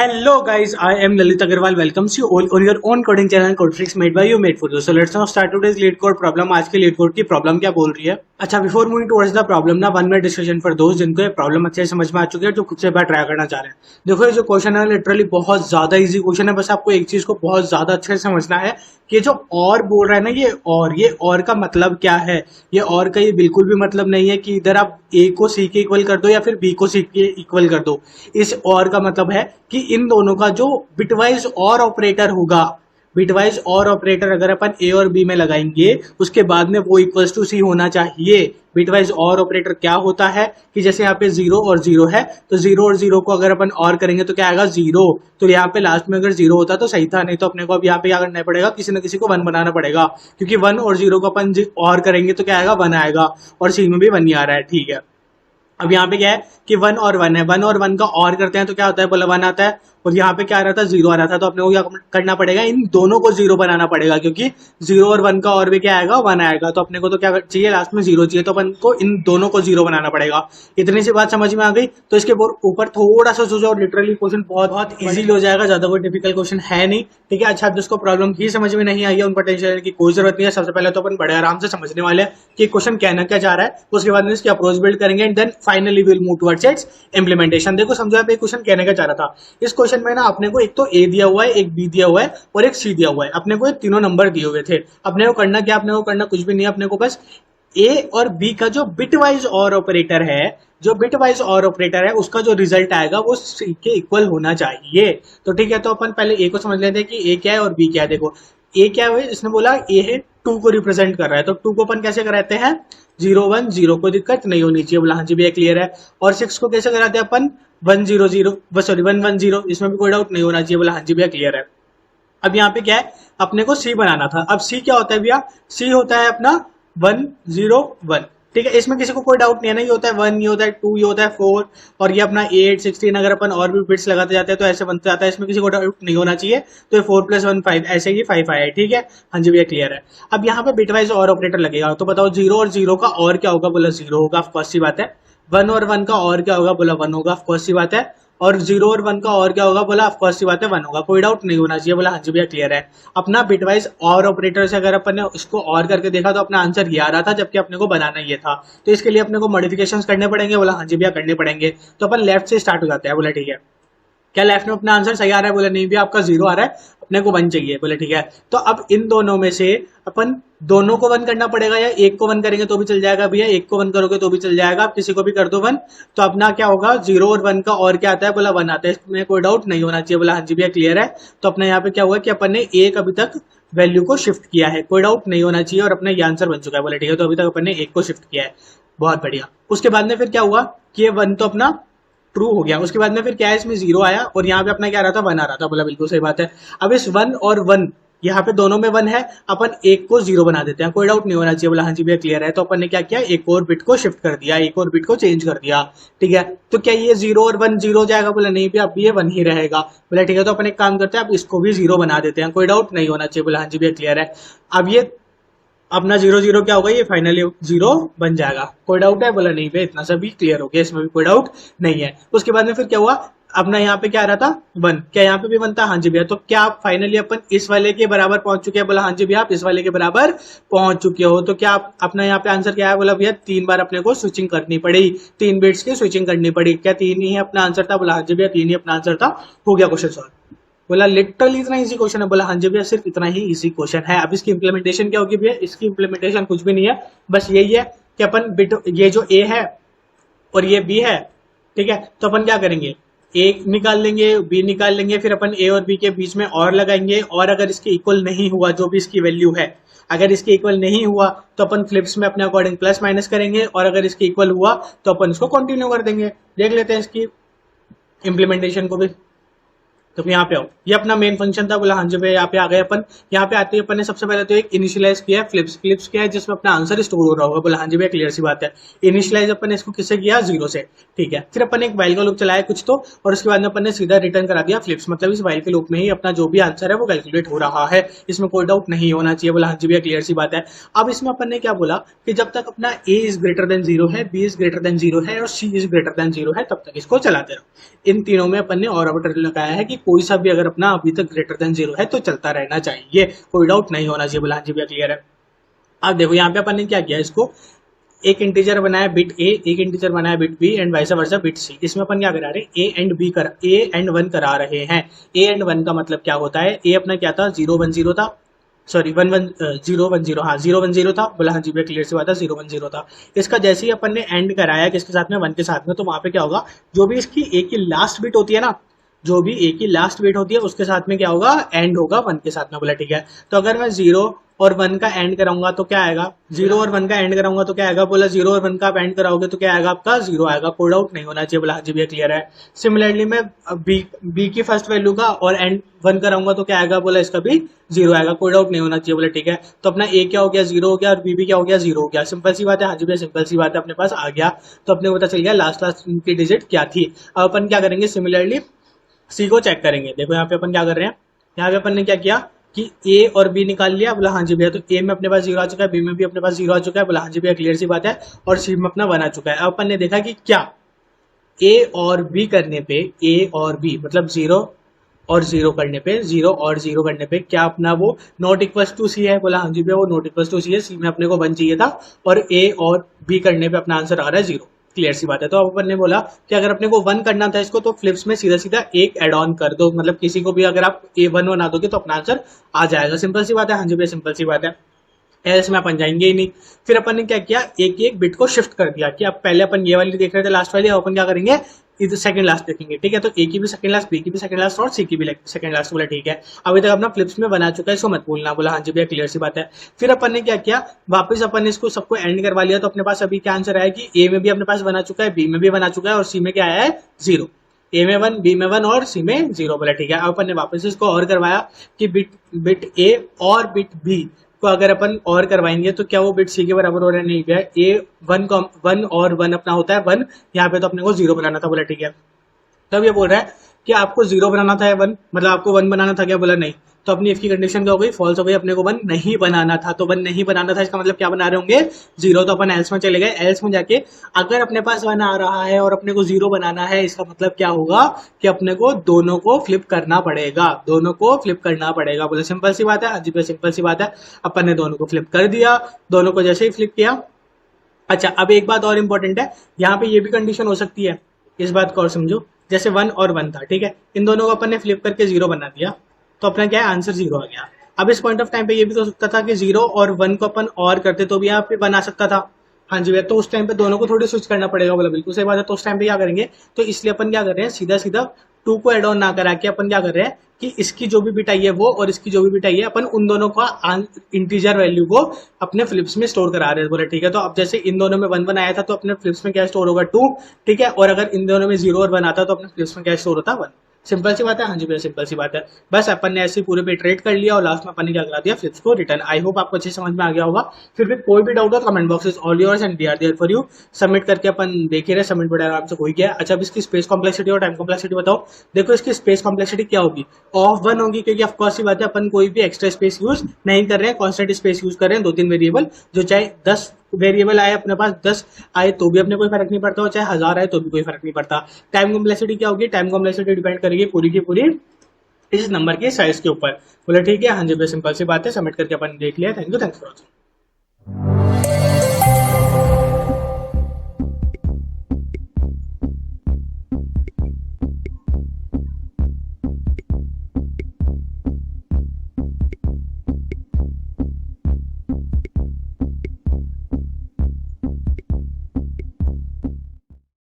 Hello guys, I am Lalit Agarwal. Welcomes you all on your own coding channel Codetricks made by you, made for you. So let's now start today's lead code problem. आज की lead code की problem क्या बोल रही है? अच्छा, before moving towards the problem ना 1 minute discussion for दोस्त जिनको ये प्रॉब्लम अच्छे से समझ में आ चुकी है, जो खुद से बार ट्राई करना चाह रहे हैं। देखो, ये जो क्वेश्चन है लिटरली बहुत ज्यादा इजी क्वेश्चन है। बस आपको एक चीज को बहुत ज्यादा अच्छे से समझना है कि जो और बोल रहा है ना, ये और का मतलब क्या है। ये और का ये बिल्कुल भी मतलब नहीं है कि इधर आप ए को सी के इक्वल कर दो या फिर बी को सी के इक्वल कर दो। इस और का मतलब है कि इन दोनों का जो बिटवाइज और ऑपरेटर होगा, बिटवाइज और ऑपरेटर अगर अपन ए और बी में लगाएंगे उसके बाद में वो इक्वल्स टू सी होना चाहिए। बिटवाइज और ऑपरेटर क्या होता है कि जैसे यहाँ पे 0 और 0 है, तो 0 और 0 को अगर अपन और करेंगे तो क्या आएगा 0। तो यहाँ पे लास्ट में अगर 0 होता तो सही था, नहीं तो अपने को अब यहाँ पे क्या करना पड़ेगा, किसी न किसी को 1 बनाना पड़ेगा, क्योंकि 1 और 0 को अपन और करेंगे तो क्या आएगा 1 आएगा, और सी में भी 1 ही आ रहा है। ठीक है, अब यहाँ पे क्या है कि 1 और 1 है, 1 और 1 का और करते हैं तो क्या होता है, बोला 1 आता है, और यहाँ पे क्या आ रहा था 0 आ रहा था। तो अपने को क्या करना पड़ेगा, इन दोनों को 0 बनाना पड़ेगा, क्योंकि 0 और 1 का और भी क्या आएगा 1 आएगा। तो अपने को तो क्या चाहिए, लास्ट में 0 चाहिए, तो अपन को इन दोनों को 0 बनाना पड़ेगा। इतनी सी बात समझ में आ गई। तो इसके ऊपर थोड़ा सा सोचो और लिटरली क्वेश्चन बहुत बहुत इजीली हो जाएगा, ज्यादा कोई डिफिकल्ट क्वेश्चन है नहीं। ठीक है, अच्छा, अब जिसको प्रॉब्लम ही समझ में नहीं आई है उनको टेंशन लेने की कोई जरूरत नहीं है। सबसे पहले तो अपन बड़े आराम से समझने वाले हैं कि क्वेश्चन कहना क्या चाह रहा है, उसके बाद में इसकी अप्रोच बिल्ड करेंगे and then finally will move towards its implementation. देखो, समझो आप एक क्वेश्चन कहने का चाह रहा था। इस क्वेश्चन में ना अपने को एक तो ए दिया हुआ है, एक बी दिया हुआ है और एक सी दिया हुआ है। अपने को ये तीनों नंबर दिए हुए थे। अपने को करना क्या, अपने को करना कुछ भी नहीं है। अपने को बस ए और बी का जो बिटवाइज और ऑपरेटर है, जो बिटवाइज और ऑपरेटर है उसका जो रिजल्ट आएगा वो सी के इक्वल होना चाहिए। तो ठीक है, तो अपन पहले ए को समझ लेते हैं कि ए क्या है और बी क्या है। देखो, ए क्या है, इसने बोला ए है 2 को रिप्रेजेंट कर रहा है, तो 2 को अपन कैसे कराते हैं 0 1 0, कोई दिक्कत नहीं होनी चाहिए, बोला हाँ जी भैया क्लियर है। और 6 को कैसे कराते हैं अपन 1 0 0, बस सॉरी 1 1 0, इसमें भी कोई डाउट नहीं होना चाहिए, बोला हाँ जी भैया क्लियर है। अब यहाँ पे क्या है, अपने को सी बनाना था। अब सी क्या होता है भैया, सी होता है अपना 1 0 1। ठीक है, इसमें किसी को कोई डाउट नहीं है ना, ये होता है 1, ये होता है 2, ये होता है 4, और ये अपना 8 16, अगर अपन और भी बिट्स लगाते जाते हैं तो ऐसे बनते जाता है, इसमें किसी को डाउट नहीं होना चाहिए। तो ये 4 + 1 5, ऐसे ही 5 आया है। ठीक है, हाँ जी भैया क्लियर है। अब यहाँ पे बिटवाइज और ऑपरेटर लगेगा, तो बताओ 0 और 0 का और क्या होगा, बोला 0 होगा, ऑफकोर्स सी बात है। 1 और 1 का और क्या होगा, बोला 1 होगा, ऑफकोर्स सी बात है। और 0 और 1 का और क्या होगा, बोला ऑफकोर्स सी बात है 1 होगा, कोई डाउट नहीं होना चाहिए, बोला हाँ जी भैया क्लियर है। अपना बिटवाइज और ऑपरेटर से अगर अपन ने इसको और करके देखा तो अपना आंसर ये आ रहा था, जबकि अपने को बनाना ये था। तो इसके लिए अपने को मॉडिफिकेशंस करने पड़ेंगे, बोला हाँ जी भैया करने पड़ेंगे। तो अपन लेफ्ट से स्टार्ट हो जाते हैं, बोला ठीक है। क्या लेफ्ट में अपना आंसर सही आ रहा है, बोले नहीं भी आपका 0 आ रहा है, अपने को 1 चाहिए, बोले ठीक है। तो अब इन दोनों में से अपन दोनों को 1 करना पड़ेगा, या एक को 1 करेंगे तो भी चल जाएगा भैया, एक को 1 करोगे तो भी चल जाएगा, आप किसी को भी कर दो 1। तो अपना क्या होगा, 0 और 1 का और क्या आता है, बोला 1 आता है, इसमें कोई डाउट नहीं होना चाहिए, बोला हाँ जी भैया क्लियर है। तो अपना यहाँ पे क्या हुआ कि अपन ने एक अभी तक वैल्यू को शिफ्ट किया है, कोई डाउट नहीं होना चाहिए, और अपना ये आंसर बन चुका है, बोले ठीक है। तो अभी तक अपन ने एक को शिफ्ट किया है, बहुत बढ़िया। उसके बाद में फिर क्या हुआ कि ये 1 तो अपना ट्रू हो गया। उसके बाद में फिर क्या है, इसमें 0 आया और यहाँ पे अपना क्या आ रहा था 1 आ रहा था, बोला बिल्कुल सही बात है। अब इस 1 और 1 यहाँ पे दोनों में 1 है, अपन एक को 0 बना देते हैं, कोई डाउट नहीं होना चाहिए, बोला हाँ जी भैया क्लियर है। तो अपन ने क्या किया, एक और बिट को शिफ्ट कर दिया, एक और बिट को चेंज कर दिया। ठीक है, तो क्या ये 0 और 1 0 जाएगा, बोला नहीं भैया अब ये 1 ही रहेगा, बोला ठीक है। तो अपन एक काम करते हैं, अब इसको भी 0 बना देते हैं, कोई डाउट नहीं होना चाहिए, बोला हाँ जी भैया क्लियर है। अब ये अपना 0 0 क्या होगा, ये फाइनली 0 बन जाएगा, कोई डाउट है, बोला नहीं भैया इतना सा भी क्लियर हो गया, इसमें भी कोई डाउट नहीं है। उसके बाद में फिर क्या हुआ, अपना यहाँ पे क्या आ रहा था 1, क्या यहाँ पे भी 1 था, हाँ जी भैया। तो क्या आप फाइनली अपन इस वाले के बराबर पहुंच चुके हैं, बोला हाँ जी भैया आप इस वाले के बराबर पहुंच चुके हो। तो क्या आप अपना यहाँ पे आंसर क्या है, बोला भैया 3 बार अपने को स्विचिंग करनी पड़ी, 3 बिट्स की स्विचिंग करनी पड़ी। क्या 3 ही अपना आंसर था, बोला हाँ जी भैया 3 ही अपना आंसर था, हो गया क्वेश्चन सॉल्व। बोला लिटरली इतना इजी क्वेश्चन है, बोला हाँ जी भैया सिर्फ इतना ही इजी क्वेश्चन है। अब इसकी इंप्लीमेंटेशन क्या होगी भैया, इसकी इंप्लीमेंटेशन कुछ भी नहीं है, बस यही है कि अपन बिट ये जो ए है और ये बी है, ठीक है, तो अपन क्या करेंगे, ए निकाल लेंगे, बी निकाल लेंगे, फिर अपन ए और बी के बीच में और लगाएंगे, और अगर इसके इक्वल नहीं हुआ जो भी इसकी वैल्यू है, अगर इसके इक्वल नहीं हुआ तो अपन फ्लिप्स में अपने अकॉर्डिंग प्लस माइनस करेंगे, और अगर इसके इक्वल हुआ तो अपन इसको कंटिन्यू कर देंगे। देख लेते हैं इसकी इंप्लीमेंटेशन को भी। तो यहाँ पे आओ, ये अपना मेन फंक्शन था, बोला हाँ जी भाई यहाँ पे आ गए अपन। यहाँ पे आते ही अपन ने सबसे पहले तो एक इनिशियलाइज किया है फ्लिप्स। फ्लिप्स क्या है, जिसमें अपना आंसर स्टोर हो रहा होगा। बोला हाँ जी भाई क्लियर सी बात है। इनिशियलाइज अपन ने इसको किससे किया, 0 से, ठीक है। फिर अपन ने एक वाइल का लूप चलाया कुछ तो, और उसके बाद में अपन ने सीधा रिटर्न करा दिया फ्लिप्स। मतलब इस वाइल के लूप में ही अपना जो भी आंसर है वो कैलकुलेट हो रहा है, इसमें कोई डाउट नहीं होना चाहिए। बोला हाँ जी भैया क्लियर सी बात है। अब इसमें अपन ने क्या बोला कि जब तक अपना a इज ग्रेटर देन 0 है, b इज ग्रेटर देन 0 है और c इज ग्रेटर देन 0 है, तब तक इसको चलाते रहो। इन तीनों में अपन ने और ऑपरेटर लगाया है कि कोई सा भी अगर अपना अभी तक ग्रेटर देन 0 है तो चलता रहना चाहिए, कोई डाउट नहीं होना चाहिए। बोला हाँ जी भैया क्लियर है। अब देखो यहाँ पे अपन ने क्या किया, इसको एक इंटीजर बनाया बिट ए, एक इंटीजर बनाया bit B and vice versa bit C. इसमें अपन क्या करा रहे हैं, ए एंड वन करा रहे हैं। ए एंड वन का मतलब क्या होता है, ए अपना क्या था, 0 1 0 था, सॉरी 1 1 0 1 0, हाँ 0 1 0 था। बोला हाँ जी भैया क्लियर सी बात है, 0 1 0 था। इसका जैसे ही अपन ने एंड कराया किसके साथ में, 1 के साथ में, तो वहां पे क्या होगा, जो भी इसकी ए की लास्ट बिट होती है ना, जो भी ए की लास्ट बिट होती है उसके साथ में क्या होगा, एंड होगा 1 के साथ में। बोला ठीक है। तो अगर मैं 0 और 1 का एंड कराऊंगा तो क्या आएगा, 0 और 1 का एंड कराऊंगा तो क्या आएगा, बोला 0 और 1 का आप एंड कराओगे तो क्या आएगा, आपका 0 आएगा, कोड आउट नहीं होना चाहिए। बोला हाँ जी भैया क्लियर है। सिमिलरली मैं बी की फर्स्ट वैल्यू का और एंड 1 कराऊंगा तो क्या आएगा, बोला इसका भी 0 आएगा, कोड आउट नहीं होना चाहिए। बोला ठीक है। तो अपना ए क्या हो गया, 0 हो गया, और बी भी क्या हो गया, 0 हो गया। सिंपल सी बात है, हाँ जी भैया सिंपल सी बात है, अपने पास आ गया। तो अपने को पता चल गया लास्ट की डिजिट क्या थी। अब अपन क्या करेंगे, सिमिलरली सी को चेक करेंगे। देखो यहाँ पे अपन क्या कर रहे हैं, यहाँ पे अपन ने क्या किया कि ए और बी निकाल लिया। बोला हाँ जी भैया, तो ए में अपने पास 0 आ चुका है, बी में भी अपने पास 0 आ चुका है। बोला हाँ जी भैया क्लियर सी बात है। और सी में अपना 1 आ चुका है। अब अपन ने देखा कि क्या ए और बी करने पे, ए और बी मतलब 0 और 0 करने पे, 0 और 0 करने पे क्या अपना वो नॉट इक्वल टू सी है। बोला हाँ जी भैया वो नॉट इक्वल टू सी है, सी में अपने को 1 चाहिए था, और ए और बी करने पे अपना आंसर आ रहा है 0। क्लियर सी बात है। तो अब अपन ने बोला कि अगर अपने को 1 करना था इसको, तो फ्लिप्स में सीधा सीधा एक एड ऑन कर दो, मतलब किसी को भी अगर आप ए 1 बना दोगे तो अपना आंसर आ जाएगा। सिंपल सी बात है, हाँ जी भैया सिंपल सी बात है। एल्स में अपन जाएंगे ही नहीं। फिर अपन ने क्या किया, एक एक बिट को शिफ्ट कर दिया कि अब पहले अपन ये वाली देख रहे थे लास्ट वाली, अब अपन क्या करेंगे, इधर सेकंड लास्ट देखेंगे, ठीक है। तो ए की भी सेकंड लास्ट, बी की भी सेकंड लास्ट और सी की भी सेकंड लास्ट। बोला ठीक है। अभी तक अपना फ्लिप्स में बना चुका है, इसको मत भूलना। बोला हाँ जी भैया क्लियर सी बात है। फिर अपन ने क्या किया, वापस अपन ने इसको सबको एंड करवा लिया। तो अपने पास अभी क्या आंसर आया कि ए में भी अपने पास बना चुका है, बी में भी बना चुका है, और सी में क्या आया है, 0। ए में 1, बी में 1 और सी में 0। बोला ठीक है। अब अपन ने वापस इसको और करवाया कि बिट ए और बिट बी को अगर अपन और करवाएंगे तो क्या वो बिट सी के बराबर हो रहा है, नहीं गया। ए 1 और 1 अपना होता है 1, यहाँ पे तो अपने को 0 बनाना था। बोला ठीक है। तब ये बोल रहा है कि आपको 0 बनाना था या 1, मतलब आपको 1 बनाना था क्या, बोला नहीं। तो अपनी इफ की कंडीशन क्या हो गई, फॉल्स हो गई। अपने को 1 नहीं बनाना था, तो 1 नहीं बनाना था इसका मतलब क्या बना रहे होंगे, 0। तो अपन एल्स में चले गए। एल्स में जाके अगर अपने पास 1 आ रहा है और अपने को 0 बनाना है, इसका मतलब क्या होगा कि अपने को दोनों को फ्लिप करना पड़ेगा, दोनों को फ्लिप करना पड़ेगा। बोले सिंपल सी बात है, अजीब सिंपल सी बात है। अपन ने दोनों को फ्लिप कर दिया। दोनों को जैसे ही फ्लिप किया, अच्छा अब एक बात और इंपॉर्टेंट है, यहाँ पे ये भी कंडीशन हो सकती है, इस बात को और समझो। जैसे 1 और 1 था, ठीक है, इन दोनों को अपन ने फ्लिप करके 0 बना दिया, तो अपना क्या है, आंसर 0 आ गया। अब इस पॉइंट ऑफ टाइम पे ये भी तो हो सकता था कि 0 और 1 को अपन और करते तो भी यहाँ पे बना सकता था। हाँ जी भैया, तो उस टाइम पे दोनों को थोड़ी स्विच करना पड़ेगा। बोला बिल्कुल सही बात है। तो उस टाइम पे क्या करेंगे, तो इसलिए अपन क्या कर रहे हैं, सीधा सीधा 2 को एड ऑन ना करा के अपन क्या कर रहे हैं कि इसकी जो भी बिट आई है वो, और इसकी जो भी बिट आई है, अपन उन दोनों का इंटीजर वैल्यू को अपने फ्लिप्स में स्टोर करा रहे हैं। बोले ठीक है। तो अब जैसे इन दोनों में 1 1 आया था, तो अपने फ्लिप्स में क्या स्टोर होगा, 2, ठीक है। और अगर इन दोनों में 0 और 1 आता तो अपने फ्लिप्स में क्या स्टोर होता, 1। सिंपल सी बात है, हाँ जी भैया सिंपल सी बात है। बस अपन ने ऐसे पूरे पे ट्रेड कर लिया और लास्ट में अपन ने क्या करा दिया, फ्लिप्स को रिटर्न। आई होप आपको अच्छे समझ में आ गया होगा। फिर भी कोई भी डाउट हो, comment box is all yours and we are there for you. Submit करके अपन देख ही रहे, सबमिट बड़ा आराम से हो ही गया। अच्छा अब इसकी स्पेस कॉम्प्लेक्सिटी और टाइम कॉम्प्लेक्सिटी बताओ। देखो इसकी स्पेस कॉम्प्लेक्सिटी क्या होगी, ऑफ 1 होगी, क्योंकि ऑफकोर्स सी बात है अपन कोई भी एक्स्ट्रा स्पेस यूज नहीं कर रहे हैं, कॉन्स्टेंट स्पेस यूज कर रहे हैं। 2 3 वेरिएबल, जो चाहे 10 वेरिएबल आए अपने पास, 10 आए तो भी अपने कोई फर्क नहीं पड़ता, और चाहे 1000 आए तो भी कोई फर्क नहीं पड़ता। टाइम कॉम्प्लेक्सिटी क्या होगी, टाइम कॉम्प्लेक्सिटी डिपेंड करेगी पूरी की पूरी इस नंबर के साइज के ऊपर। बोले ठीक है, हाँ जी भैया सिंपल सी बात है। सबमिट करके अपन देख लिया। Thank you, thanks for watching.